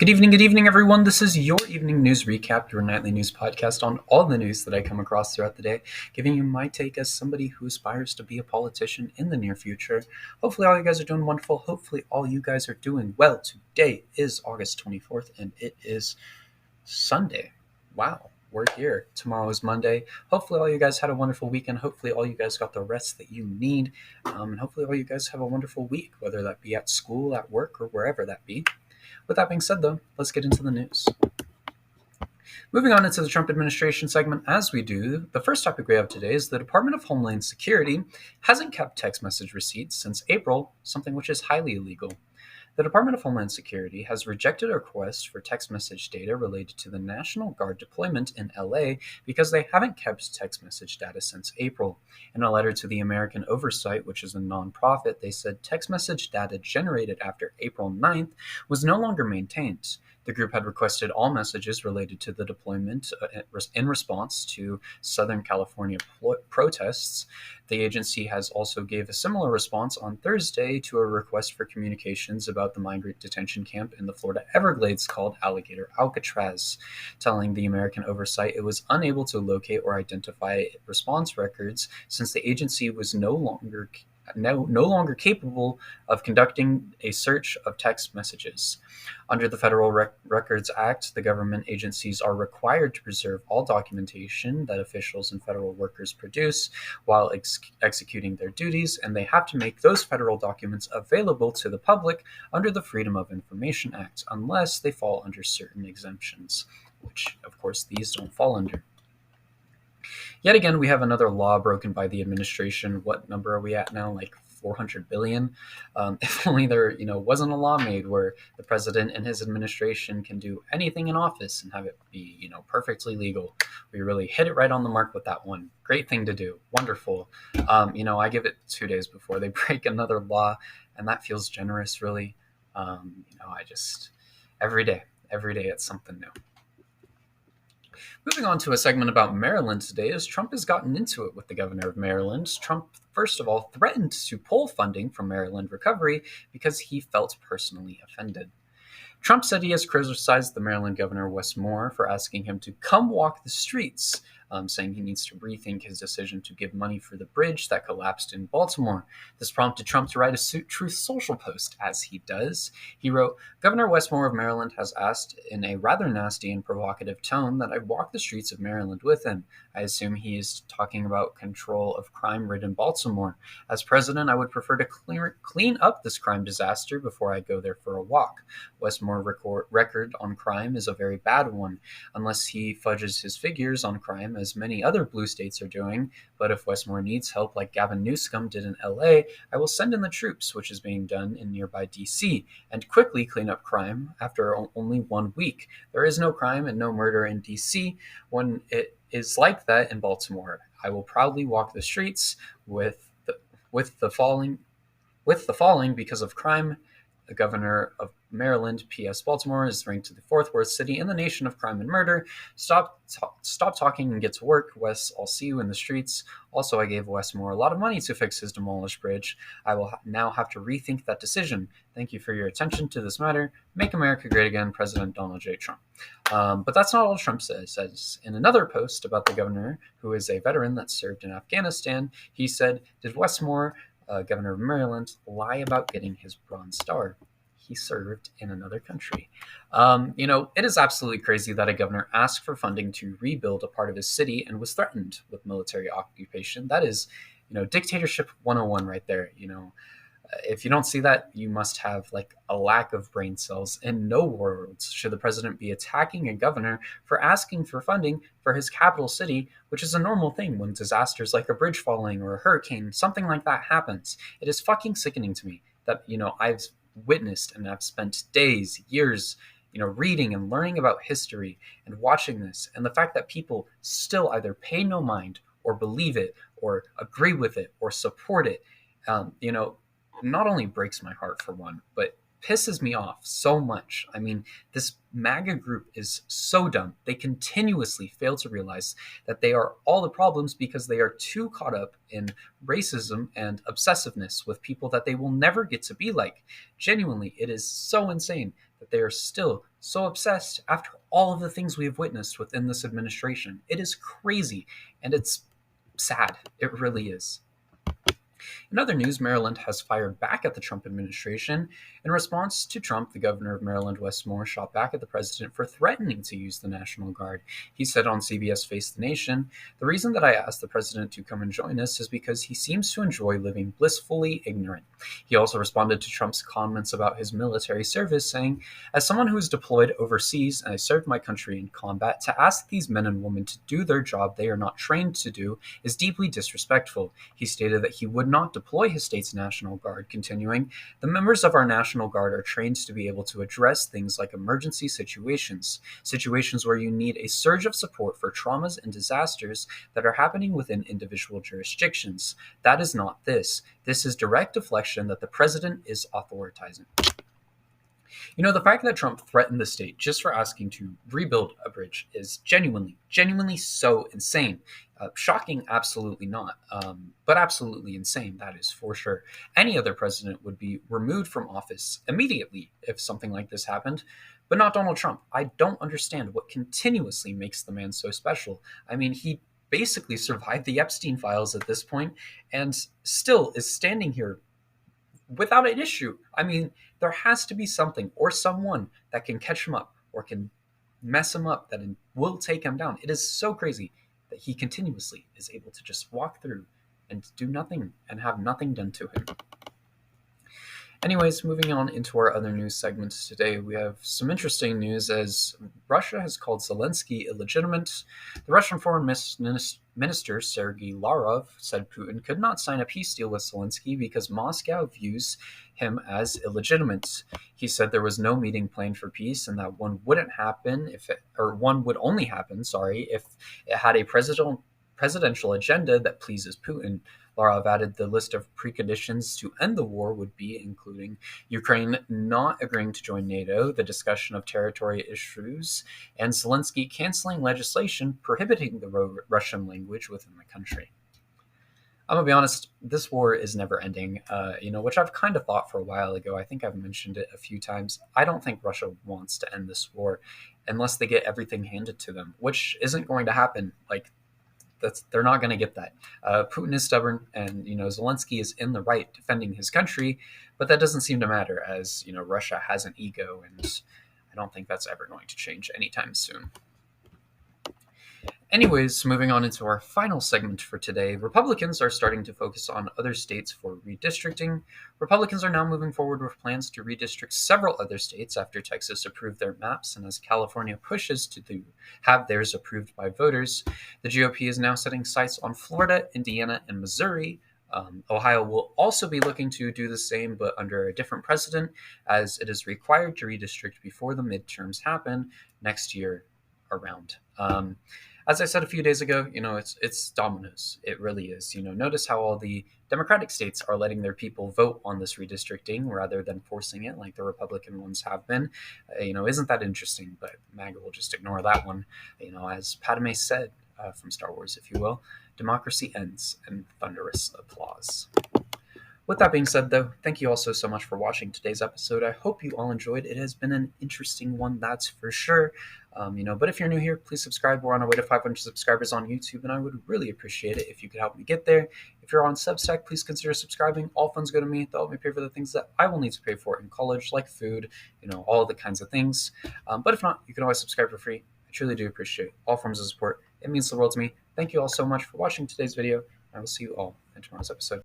Good evening, everyone. This is your evening news recap, your nightly news podcast on all the news that I come across throughout the day, giving you my take as somebody who aspires to be a politician in the near future. Hopefully, all you guys are doing wonderful. Hopefully, all you guys are doing well. Today is August 24th, and it is Sunday. Wow, we're here. Tomorrow is Monday. Hopefully, all you guys had a wonderful weekend. Hopefully, all you guys got the rest that you need. And hopefully, all you guys have a wonderful week, whether that be at school, at work, or wherever that be. With that being said, though, let's get into the news. Moving on into the Trump administration segment, as we do, the first topic we have today is the Department of Homeland Security hasn't kept text message receipts since April, something which is highly illegal. The Department of Homeland Security has rejected a request for text message data related to the National Guard deployment in LA because they haven't kept text message data since April. In a letter to the American Oversight, which is a nonprofit, they said text message data generated after April 9th was no longer maintained. The group had requested all messages related to the deployment in response to Southern California protests. The agency has also gave a similar response on Thursday to a request for communications about the migrant detention camp in the Florida Everglades called Alligator Alcatraz, telling the American Oversight it was unable to locate or identify response records since the agency was no longer capable of conducting a search of text messages. Under the Federal Records Act, the government agencies are required to preserve all documentation that officials and federal workers produce while executing their duties, and they have to make those federal documents available to the public under the Freedom of Information Act, unless they fall under certain exemptions, which, of course, these don't fall under. Yet again, we have another law broken by the administration. What number are we at now? Like 400 billion. If only there, wasn't a law made where the president and his administration can do anything in office and have it be, perfectly legal. We really hit it right on the mark with that one. Great thing to do. Wonderful. I give it 2 days before they break another law, and that feels generous, really. Every day it's something new. Moving on to a segment about Maryland today, as Trump has gotten into it with the governor of Maryland. Trump, first of all, threatened to pull funding from Maryland Recovery because he felt personally offended. Trump said he has criticized the Maryland governor, Wes Moore, for asking him to come walk the streets, saying he needs to rethink his decision to give money for the bridge that collapsed in Baltimore. This prompted Trump to write a Truth Social post, as he does. He wrote, "Governor Wes Moore of Maryland has asked in a rather nasty and provocative tone that I walk the streets of Maryland with him. I assume he is talking about control of crime-ridden Baltimore. As president, I would prefer to clean up this crime disaster before I go there for a walk. Wes Moore's record on crime is a very bad one, unless he fudges his figures on crime, as many other blue states are doing. But if Wes Moore needs help like Gavin Newsom did in LA, I will send in the troops, which is being done in nearby DC, and quickly clean up crime after only 1 week. There is no crime and no murder in DC when it is like that in Baltimore. I will proudly walk the streets with the falling because of crime. The governor of Maryland, P.S. Baltimore, is ranked to the 4th worst city in the nation of crime and murder. Stop talking and get to work, Wes. I'll see you in the streets. Also, I gave Wes Moore a lot of money to fix his demolished bridge. I will now have to rethink that decision. Thank you for your attention to this matter. Make America great again, President Donald J. Trump." But that's not all Trump says. In another post about the governor, who is a veteran that served in Afghanistan, he said, "Did Wes Moore, governor of Maryland, lie about getting his Bronze Star? He served in another country." It is absolutely crazy that a governor asked for funding to rebuild a part of his city and was threatened with military occupation. That is, dictatorship 101 right there. If you don't see that, you must have a lack of brain cells. In no worlds should the president be attacking a governor for asking for funding for his capital city, which is a normal thing when disasters like a bridge falling or a hurricane, something like that happens. It is fucking sickening to me that, I've witnessed and I've spent days, years, reading and learning about history and watching this, and the fact that people still either pay no mind or believe it or agree with it or support it, not only breaks my heart for one, but pisses me off so much. I mean, this MAGA group is so dumb. They continuously fail to realize that they are all the problems because they are too caught up in racism and obsessiveness with people that they will never get to be like. Genuinely, it is so insane that they are still so obsessed after all of the things we have witnessed within this administration. It is crazy, and it's sad. It really is. In other news, Maryland has fired back at the Trump administration. In response to Trump, the governor of Maryland, Wes Moore, shot back at the president for threatening to use the National Guard. He said on CBS Face the Nation, "The reason that I asked the president to come and join us is because he seems to enjoy living blissfully ignorant." He also responded to Trump's comments about his military service, saying, "As someone who is deployed overseas and I served my country in combat, to ask these men and women to do their job they are not trained to do is deeply disrespectful." He stated that he would not deploy his state's National Guard, continuing, "The members of our National Guard are trained to be able to address things like emergency situations where you need a surge of support for traumas and disasters that are happening within individual jurisdictions. That is not this. This is direct deflection that the president is authorizing." The fact that Trump threatened the state just for asking to rebuild a bridge is genuinely so insane. Shocking, absolutely not, but absolutely insane, that is for sure. Any other president would be removed from office immediately if something like this happened, but not Donald Trump. I don't understand what continuously makes the man so special. I mean, he basically survived the Epstein files at this point and still is standing here without an issue. I mean, there has to be something or someone that can catch him up or can mess him up that will take him down. It is so crazy that he continuously is able to just walk through and do nothing and have nothing done to him. Anyways, moving on into our other news segments today, we have some interesting news as Russia has called Zelensky illegitimate. The Russian Foreign Minister Sergei Lavrov said Putin could not sign a peace deal with Zelensky because Moscow views him as illegitimate. He said there was no meeting planned for peace and that one would only happen, if it had a presidential agenda that pleases Putin. Lavrov added the list of preconditions to end the war would be including Ukraine not agreeing to join NATO, the discussion of territory issues, and Zelensky canceling legislation prohibiting the Russian language within the country. I'm going to be honest, this war is never ending, which I've kind of thought for a while ago. I think I've mentioned it a few times. I don't think Russia wants to end this war unless they get everything handed to them, which isn't going to happen. They're not going to get that. Putin is stubborn, and Zelensky is in the right defending his country, but that doesn't seem to matter as Russia has an ego, and I don't think that's ever going to change anytime soon. Anyways, moving on into our final segment for today, Republicans are starting to focus on other states for redistricting. Republicans are now moving forward with plans to redistrict several other states after Texas approved their maps, and as California pushes to have theirs approved by voters, the GOP is now setting sights on Florida, Indiana, and Missouri. Ohio will also be looking to do the same, but under a different precedent, as it is required to redistrict before the midterms happen next year around. As I said a few days ago, it's dominoes. It really is. Notice how all the Democratic states are letting their people vote on this redistricting rather than forcing it like the Republican ones have been. Isn't that interesting? But MAGA will just ignore that one. As Padme said from Star Wars, if you will, democracy ends and thunderous applause. With that being said, though, thank you all so much for watching today's episode. I hope you all enjoyed. It has been an interesting one, that's for sure. But if you're new here, please subscribe. We're on our way to 500 subscribers on YouTube, and I would really appreciate it if you could help me get there. If you're on Substack, please consider subscribing. All funds go to me. They'll help me pay for the things that I will need to pay for in college, like food, all the kinds of things. But if not, you can always subscribe for free. I truly do appreciate all forms of support. It means the world to me. Thank you all so much for watching today's video. I will see you all in tomorrow's episode.